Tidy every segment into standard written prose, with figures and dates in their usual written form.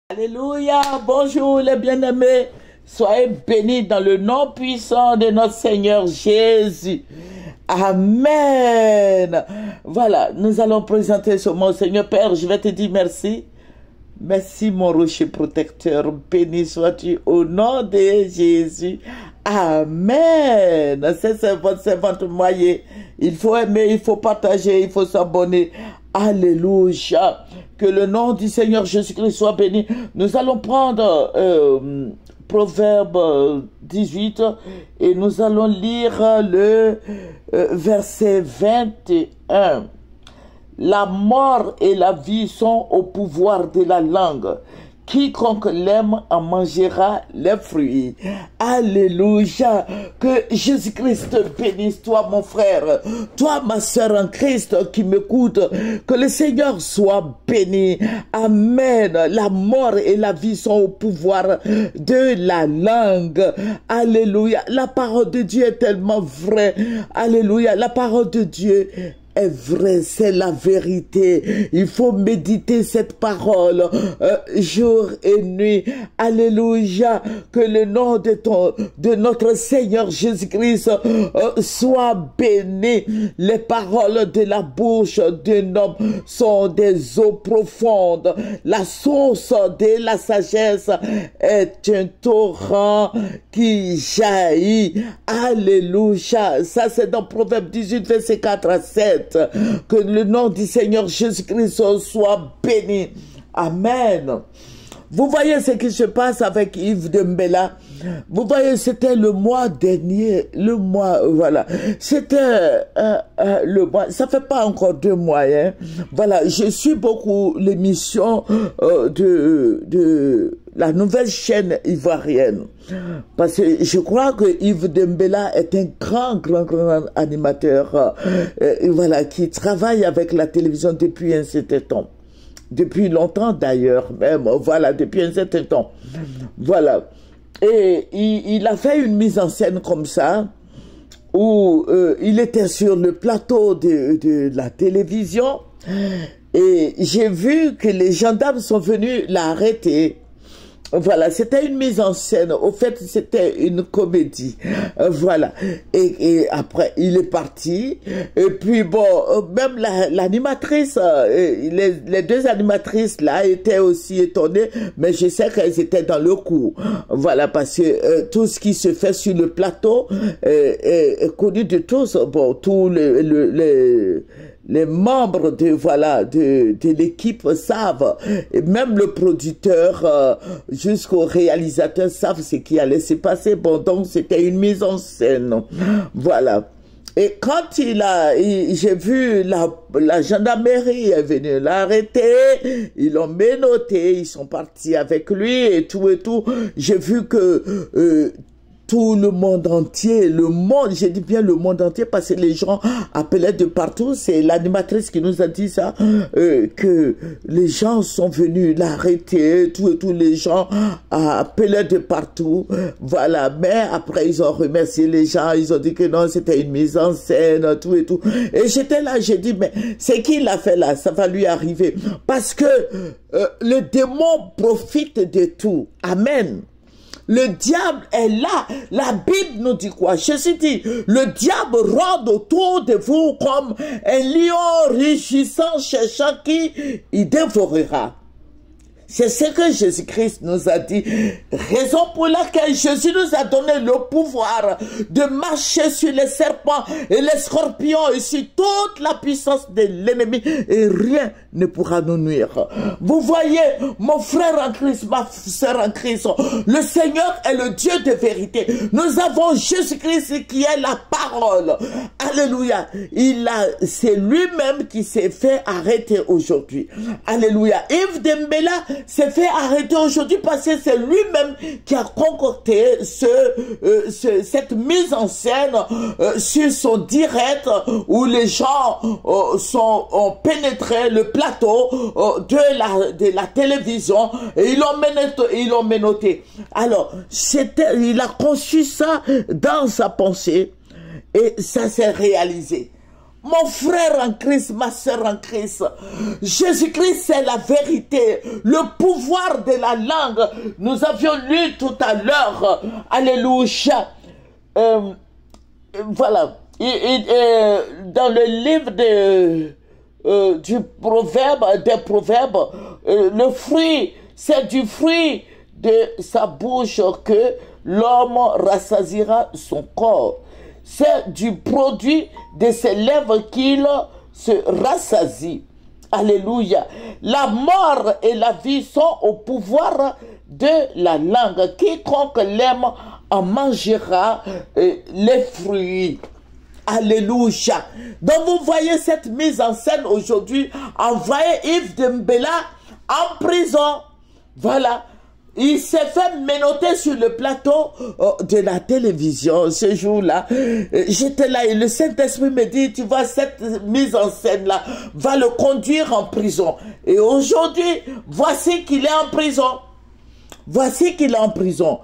Alléluia, bonjour les bien-aimés, soyez bénis dans le nom puissant de notre Seigneur Jésus. Amen. Voilà, nous allons présenter ce mot. Seigneur Père, je vais te dire merci. Merci mon rocher protecteur, béni sois-tu au nom de Jésus. Amen. C'est votre servante moyen. Il faut aimer, il faut partager, il faut s'abonner. Alléluia. Que le nom du Seigneur Jésus-Christ soit béni. Nous allons prendre Proverbe 18 et nous allons lire le verset 21. La mort et la vie sont au pouvoir de la langue. Quiconque l'aime en mangera les fruits. Alléluia. Que Jésus-Christ te bénisse, toi mon frère, toi ma soeur en Christ qui m'écoute. Que le Seigneur soit béni. Amen. La mort et la vie sont au pouvoir de la langue. Alléluia. La parole de Dieu est tellement vraie. Alléluia. La parole de Dieu est vrai, c'est la vérité. Il faut méditer cette parole jour et nuit. Alléluia. Que le nom de notre Seigneur Jésus-Christ soit béni. Les paroles de la bouche d'un homme sont des eaux profondes. La source de la sagesse est un torrent qui jaillit. Alléluia. Ça, c'est dans Proverbe 18, verset 4 à 7. Que le nom du Seigneur Jésus-Christ soit béni. Amen. Vous voyez ce qui se passe avec Yves Dembélé. Vous voyez, c'était le mois dernier, voilà. C'était le mois, ça fait pas encore 2 mois, hein. Voilà, je suis beaucoup l'émission de la nouvelle chaîne ivoirienne. Parce que je crois que Yves Dembélé est un grand animateur, voilà, qui travaille avec la télévision depuis un certain temps. Depuis longtemps d'ailleurs, même, voilà, depuis un certain temps. Voilà. Et il a fait une mise en scène comme ça, où il était sur le plateau de la télévision, et j'ai vu que les gendarmes sont venus l'arrêter. Voilà, c'était une mise en scène. Au fait, c'était une comédie. Voilà. Et après, il est parti. Et puis, bon, même l'animatrice, les 2 animatrices là étaient aussi étonnées, mais je sais qu'elles étaient dans le coup. Voilà, parce que tout ce qui se fait sur le plateau est connu de tous. Bon, tous les membres de l'équipe savent, et même le producteur jusqu'au réalisateur savent ce qui allait se passer. Bon, donc c'était une mise en scène. Voilà. Et quand j'ai vu la gendarmerie est venue l'arrêter, ils l'ont menotté, ils sont partis avec lui et tout, j'ai vu que tout le monde entier, j'ai dit bien le monde entier parce que les gens appelaient de partout, c'est l'animatrice qui nous a dit ça, que les gens sont venus l'arrêter, tout, les gens appelaient de partout, voilà, mais après ils ont remercié les gens, ils ont dit que non, c'était une mise en scène, tout, et j'étais là, j'ai dit, mais c'est qui l'a fait là, ça va lui arriver, parce que le démon profite de tout, amen. Le diable est là. La Bible nous dit quoi? Jésus dit, le diable rôde autour de vous comme un lion rugissant cherchant qui il dévorera. C'est ce que Jésus-Christ nous a dit. Raison pour laquelle Jésus nous a donné le pouvoir de marcher sur les serpents et les scorpions et sur toute la puissance de l'ennemi et rien ne pourra nous nuire. Vous voyez, mon frère en Christ, ma soeur en Christ, le Seigneur est le Dieu de vérité. Nous avons Jésus-Christ qui est la parole. Alléluia. C'est lui-même qui s'est fait arrêter aujourd'hui. Alléluia. Yves Dembélé s'est fait arrêter aujourd'hui parce que c'est lui-même qui a concocté cette mise en scène sur son direct où les gens ont pénétré le plateau de la télévision et ils l'ont menotté. Alors, il a conçu ça dans sa pensée et ça s'est réalisé. Mon frère en Christ, ma soeur en Christ, Jésus-Christ c'est la vérité, le pouvoir de la langue. Nous avions lu tout à l'heure, alléluia, voilà, dans le livre du proverbe, des proverbes, le fruit, c'est du fruit de sa bouche que l'homme rassasiera son corps. C'est du produit de ses lèvres qu'il se rassasie. Alléluia. La mort et la vie sont au pouvoir de la langue. Quiconque l'aime en mangera les fruits. Alléluia. Donc vous voyez cette mise en scène aujourd'hui. Envoyer Yves Dembélé en prison. Voilà. Il s'est fait menotter sur le plateau de la télévision ce jour-là. J'étais là et le Saint-Esprit me dit, tu vois, cette mise en scène-là va le conduire en prison. Et aujourd'hui, voici qu'il est en prison. Voici qu'il est en prison.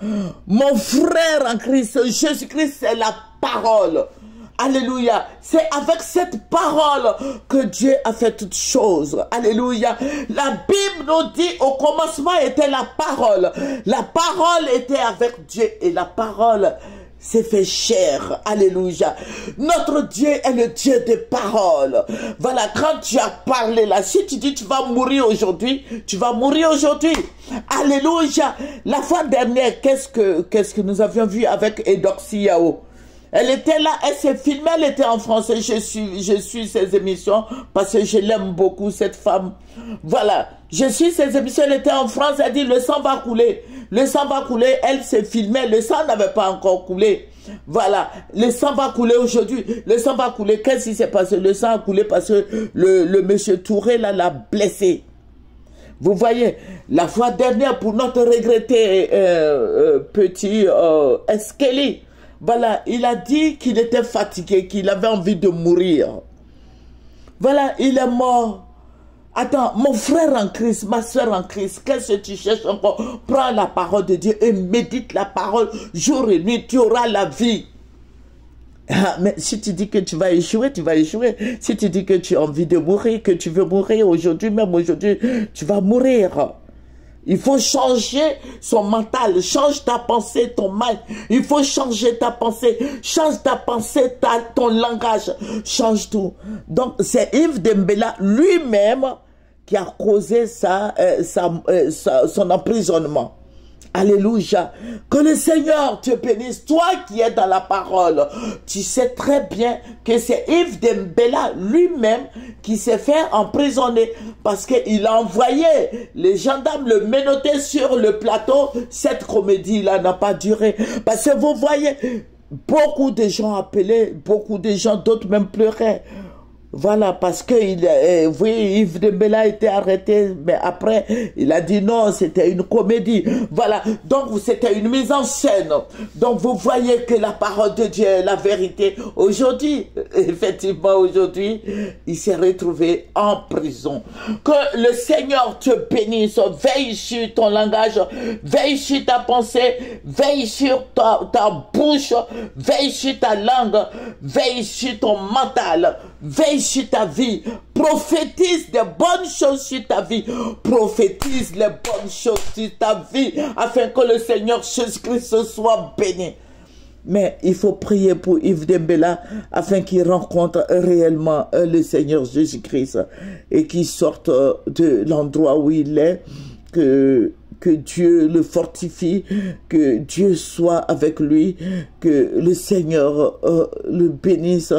Mon frère en Christ, Jésus-Christ, c'est la parole. Alléluia. C'est avec cette parole que Dieu a fait toutes choses. Alléluia. La Bible nous dit au commencement était la parole. La parole était avec Dieu et la parole s'est fait chair. Alléluia. Notre Dieu est le Dieu des paroles. Voilà, quand tu as parlé là, si tu dis tu vas mourir aujourd'hui, tu vas mourir aujourd'hui. Alléluia. La fois dernière, qu'est-ce que nous avions vu avec Eudoxie Yao? Elle était là, elle s'est filmée, elle était en français. Je suis ses émissions parce que je l'aime beaucoup, cette femme. Voilà, je suis ses émissions, elle était en France, elle dit le sang va couler. Le sang va couler, elle s'est filmée, le sang n'avait pas encore coulé. Voilà, le sang va couler aujourd'hui, le sang va couler. Qu'est-ce qui s'est passé? Le sang a coulé parce que le monsieur Touré là l'a blessé. Vous voyez, la fois dernière, pour notre regretté petit Eskeli, voilà, il a dit qu'il était fatigué, qu'il avait envie de mourir. Voilà, il est mort. Attends, mon frère en Christ, ma soeur en Christ, qu'est-ce que tu cherches encore? Prends la parole de Dieu et médite la parole jour et nuit, tu auras la vie. Ah, mais si tu dis que tu vas échouer, tu vas échouer. Si tu dis que tu as envie de mourir, que tu veux mourir aujourd'hui, même aujourd'hui, tu vas mourir. Il faut changer son mental, change ta pensée, ton mind. Il faut changer ta pensée, change ta pensée, ton langage, change tout. Donc c'est Yves Dembélé lui-même qui a causé son emprisonnement. Alléluia. Que le Seigneur te bénisse. Toi qui es dans la parole, tu sais très bien que c'est Yves Dembélé lui-même qui s'est fait emprisonner parce qu'il a envoyé les gendarmes le menotter sur le plateau. Cette comédie-là n'a pas duré. Parce que vous voyez, beaucoup de gens appelaient, beaucoup de gens, d'autres même pleuraient. Voilà, parce que oui, Yves Dembélé a été arrêté, mais après, il a dit non, c'était une comédie. Voilà, donc c'était une mise en scène. Donc vous voyez que la parole de Dieu est la vérité. Aujourd'hui, effectivement, aujourd'hui, il s'est retrouvé en prison. Que le Seigneur te bénisse, veille sur ton langage, veille sur ta pensée, veille sur ta bouche, veille sur ta langue, veille sur ton mental, veille sur ta vie, prophétise des bonnes choses sur ta vie, prophétise les bonnes choses sur ta vie, afin que le Seigneur Jésus-Christ soit béni. Mais il faut prier pour Yves Dembélé afin qu'il rencontre réellement le Seigneur Jésus-Christ et qu'il sorte de l'endroit où il est, que Dieu le fortifie, que Dieu soit avec lui, que le Seigneur le bénisse,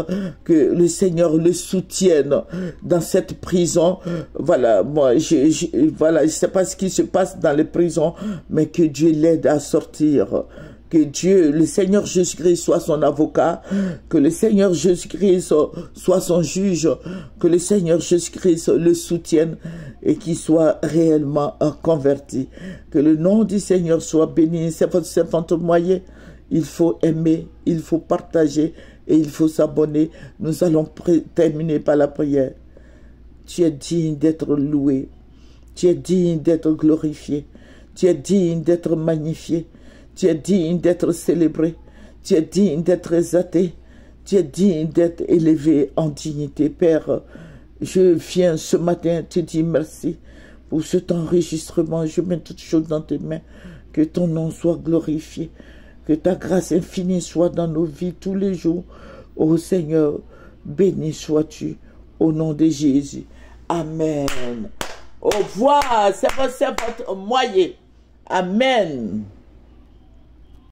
que le Seigneur le soutienne dans cette prison. Voilà, moi, voilà, je sais pas ce qui se passe dans les prisons, mais que Dieu l'aide à sortir. Que Dieu, le Seigneur Jésus-Christ soit son avocat, que le Seigneur Jésus-Christ soit son juge, que le Seigneur Jésus-Christ le soutienne et qu'il soit réellement converti. Que le nom du Seigneur soit béni. C'est votre servante moyen. Il faut aimer, il faut partager et il faut s'abonner. Nous allons terminer par la prière. Tu es digne d'être loué. Tu es digne d'être glorifié. Tu es digne d'être magnifié. Tu es digne d'être célébré. Tu es digne d'être exalté. Tu es digne d'être élevé en dignité, Père. Je viens ce matin te dire merci pour cet enregistrement. Je mets toutes choses dans tes mains. Que ton nom soit glorifié. Que ta grâce infinie soit dans nos vies tous les jours. Ô Seigneur, béni sois-tu au nom de Jésus. Amen. Au revoir. C'est votre moyen. Amen.